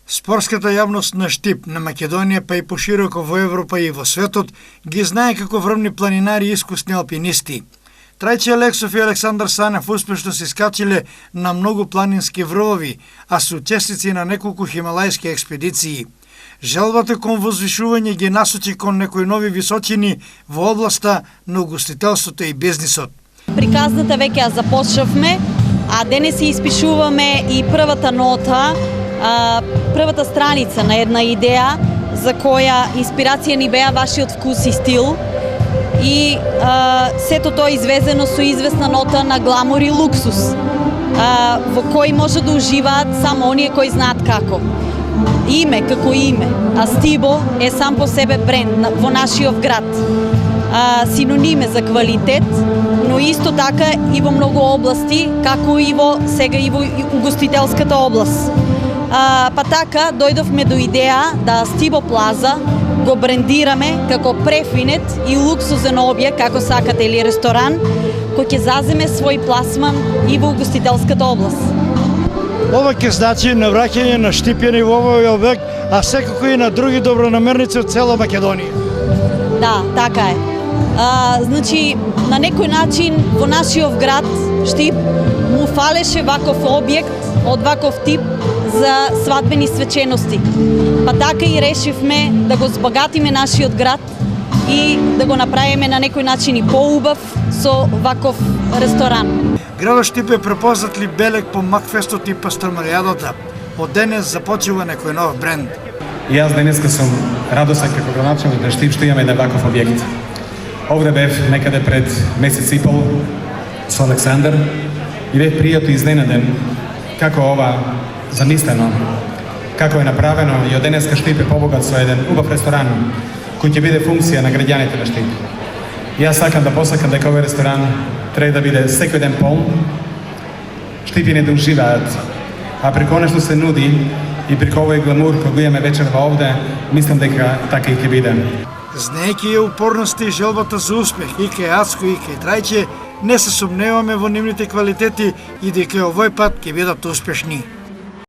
Спортската јавност на Штип, на Македонија, па и пошироко во Европа и во светот, ги знае како врвни планинари и искусни алпинисти. Трајче Алексов и Александар Санев успешно се искачиле на многу планински врвови, а се учесници на неколку хималајски експедиции. Желбата кон возвишување ги насочи кон некои нови височини во областа на угостителството и бизнисот. Приказната веќе ја започнавме, а денес си испишуваме и првата нота, првата страница на една идеја за која инспирација ни беа вашиот вкус и стил и сето тоа извезено со известна нота на гламур и луксус, во кој може да уживаат само оние кои знаат како. Име како име, а Стибо е сам по себе бренд во нашиот град. Синониме за квалитет, но исто така и во многу области, како и во сега и во угостителската област. Па така дојдовме до идеја да Стибо Плаза го брендираме како префинет и луксузен објект, како сакате, или ресторан, кој ќе заземе свој пласман и во угостителската област. Ова ќе значи навраќање на штипјани во овој објект, а секако и на други добронамерници од цела Македонија. Да, така е. Значи, на некој начин во нашиот град, Штип, му фалеше ваков објект од ваков тип за свадбени свечености. Па така и решивме да го збогатиме нашиот град и да го направиме на некој начин и поубав со ваков ресторан. Градот Штип е препознат ли белег по Макфестот и Пастромалијадата. Од денес започува некој нов бренд. И јас денеска сум радосен како градоначелник на Штип што имаме еден ваков објект. Овде бев некаде пред месец и пол со Александар и бев пријатно изненаден како ова замислено, како е направено и од денеска Штип е побогат со еден убав ресторан кој ќе биде функција на граѓаните на Штип. Јас сакам да посакам дека овој ресторан треба да биде секој ден полн, штипјани да уживаат, а преку она што се нуди и преку овој гламур кој го имаме вечерва овде, мислам дека така и ќе биде. Знаејќи ја упорноста и желбата за успех и кај Ацко и кај Трајче, не се сомневаме во нивните квалитети и дека овој пат ќе бидат успешни.